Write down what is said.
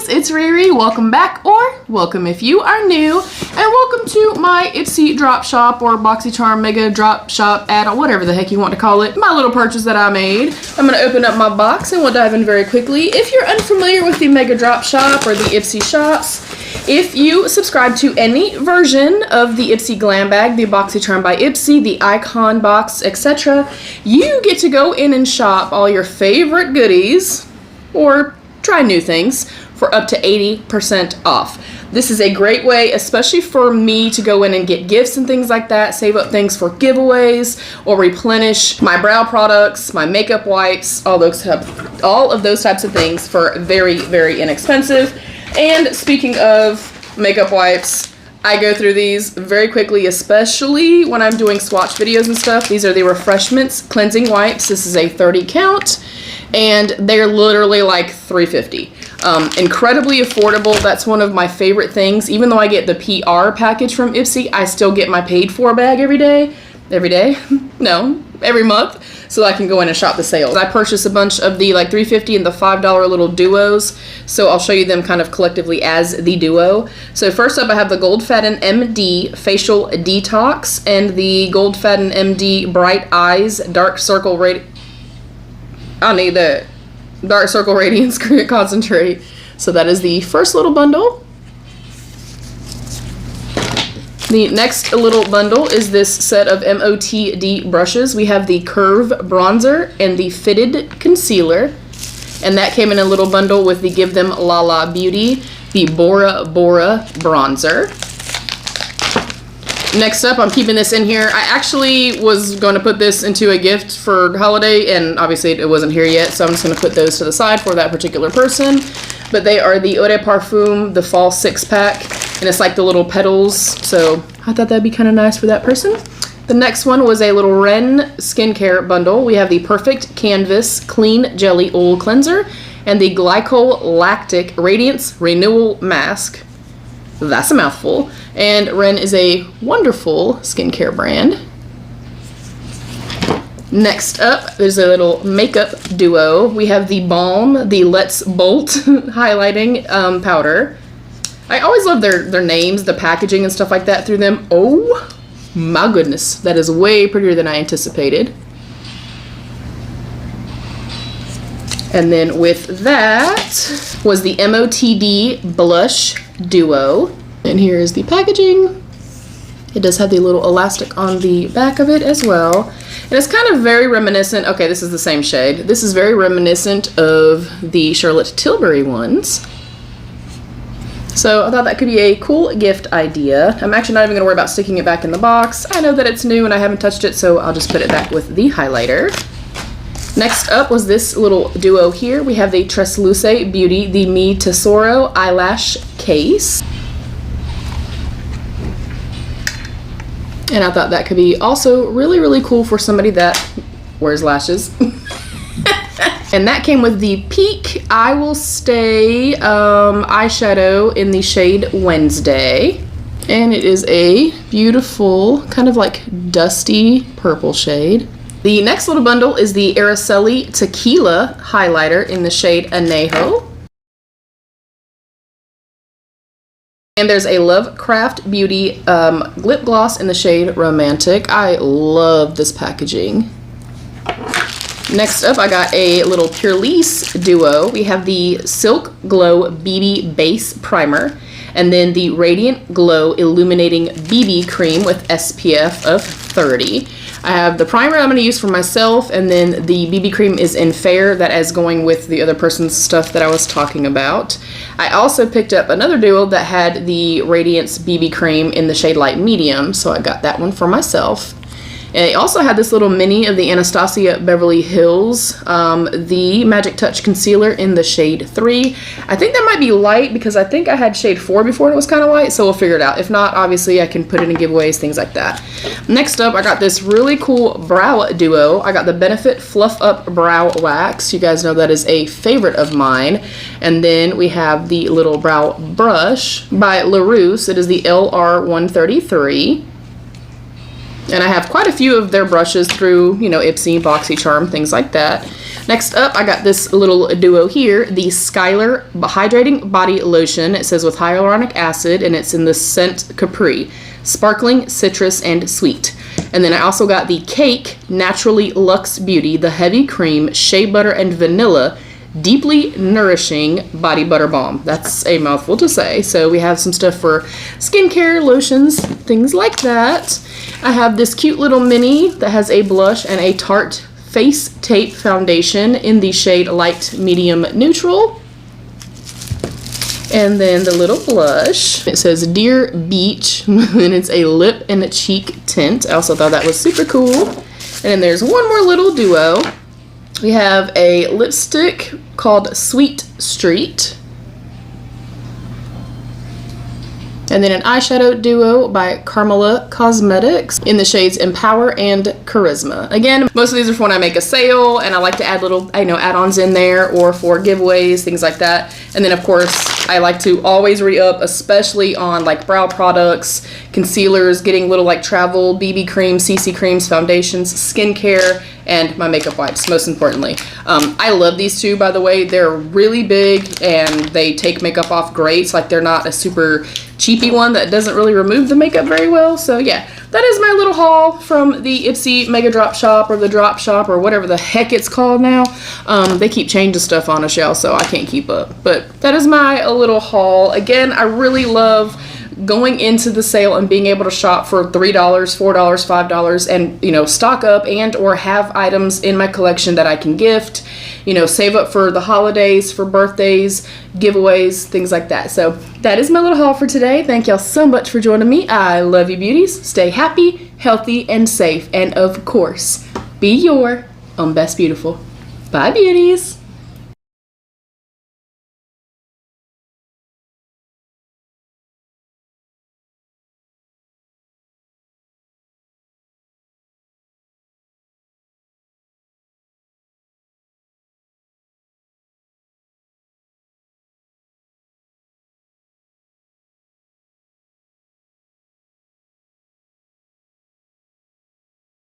guys, it's Riri. Welcome back, or welcome if you are new, and welcome to my Ipsy drop shop or boxycharm mega drop shop add-on, whatever the heck you want to call it. My little purchase that I made. I'm going to open up my box and we'll dive in very quickly. If you're unfamiliar with the mega drop shop or the Ipsy shops, if you subscribe to any version of the Ipsy glam bag, the boxycharm by Ipsy, the icon box, etc., you get to go in and shop all your favorite goodies or try new things for up to 80% off. This is a great way, especially for me, to go in and get gifts and things like that, save up things for giveaways, or replenish my brow products, my makeup wipes, all of those types of things for very, very inexpensive. And speaking of makeup wipes, I go through these very quickly, especially when I'm doing swatch videos and stuff. These are the Refreshments cleansing wipes. This is a 30 count. And they're literally like $3.50. Incredibly affordable. That's one of my favorite things. Even though I get the PR package from Ipsy, I still get my paid for bag every month, so I can go in and shop the sales. I purchased a bunch of the like $3.50 and the $5 little duos, so I'll show you them kind of collectively as the duo. So first up, I have the Goldfaden MD Facial Detox and the Goldfaden MD Bright Eyes Dark Circle Dark Circle Radiance Concentrate. So that is the first little bundle. The next little bundle is this set of MOTD brushes. We have the Curve Bronzer and the Fitted Concealer. And that came in a little bundle with the Give Them La La Beauty, the Bora Bora Bronzer. Next up, I'm keeping this in here. I actually was going to put this into a gift for holiday, and obviously it wasn't here yet, so I'm just going to put those to the side for that particular person. But they are the Eau de Parfum, the Fall 6-pack, and it's like the little petals, so I thought that'd be kind of nice for that person. The next one was a little Ren skincare bundle. We have the Perfect Canvas Clean Jelly Oil Cleanser and the Glycol Lactic Radiance Renewal Mask. That's a mouthful. And Ren is a wonderful skincare brand. Next up, there's a little makeup duo. We have the Balm, the Let's Bolt highlighting powder. I always love their names, the packaging and stuff like that through them. Oh my goodness, that is way prettier than I anticipated. And then with that was the MOTD Blush Duo. And here is the packaging. It does have the little elastic on the back of it as well. And it's kind of very reminiscent. Okay, this is the same shade. This is very reminiscent of the Charlotte Tilbury ones. So I thought that could be a cool gift idea. I'm actually not even going to worry about sticking it back in the box. I know that it's new and I haven't touched it, so I'll just put it back with the highlighter. Next up was this little duo here. We have the Tresluce Beauty, the Mi Tesoro Eyelash Case. And I thought that could be also really, really cool for somebody that wears lashes. And that came with the Peak I Will Stay eyeshadow in the shade Wednesday. And it is a beautiful, kind of like dusty purple shade. The next little bundle is the Araceli Tequila highlighter in the shade Anejo. And there's a Lovecraft Beauty lip gloss in the shade Romantic. I love this packaging. Next up, I got a little Purlisse duo. We have the Silk Glow BB Base Primer and then the Radiant Glow Illuminating BB Cream with SPF of 30. I have the primer I'm going to use for myself, and then the BB cream is in Fair. That is going with the other person's stuff that I was talking about. I also picked up another duo that had the Radiance BB cream in the shade Light Medium, so I got that one for myself. And I also had this little mini of the Anastasia Beverly Hills, the Magic Touch Concealer in the shade 3. I think that might be light because I think I had shade 4 before and it was kind of light, so we'll figure it out. If not, obviously I can put it in giveaways, things like that. Next up, I got this really cool brow duo. I got the Benefit Fluff Up Brow Wax. You guys know that is a favorite of mine. And then we have the little brow brush by LaRousse. It is the LR133. And I have quite a few of their brushes through, you know, Ipsy, boxycharm, things like that. Next up, I got this little duo here, the Skylar Hydrating Body Lotion. It says with hyaluronic acid, and it's in the scent Capri. Sparkling, citrus, and sweet. And then I also got the Cake Naturally Luxe Beauty, the Heavy Cream, Shea Butter, and Vanilla Deeply Nourishing Body Butter Balm. That's a mouthful to say. So we have some stuff for skincare, lotions, things like that. I have this cute little mini that has a blush and a Tarte Face Tape Foundation in the shade Light Medium Neutral. And then the little blush, it says Dear Beach, and it's a lip and a cheek tint. I also thought that was super cool. And then there's one more little duo. We have a lipstick called Sweet Street. And then an eyeshadow duo by Carmela Cosmetics in the shades Empower and Charisma. Again, most of these are for when I make a sale and I like to add little, add-ons in there or for giveaways, things like that. And then of course, I like to always re-up, especially on like brow products, concealers, getting little like travel, BB creams, CC creams, foundations, skincare, and my makeup wipes, most importantly. I love these two, by the way. They're really big and they take makeup off great. So like they're not a super cheapy one that doesn't really remove the makeup very well. So yeah, that is my little haul from the Ipsy Mega Drop Shop or the Drop Shop or whatever the heck it's called now. They keep changing stuff on us, y'all, so I can't keep up. But that is my little haul. Again, I really love going into the sale and being able to shop for $3, $4, $5 and, you know, stock up and or have items in my collection that I can gift, you know, save up for the holidays, for birthdays, giveaways, things like that. So that is my little haul for today. Thank y'all so much for joining me. I love you, beauties. Stay happy, healthy, and safe. And of course, be your own best beautiful. Bye, beauties.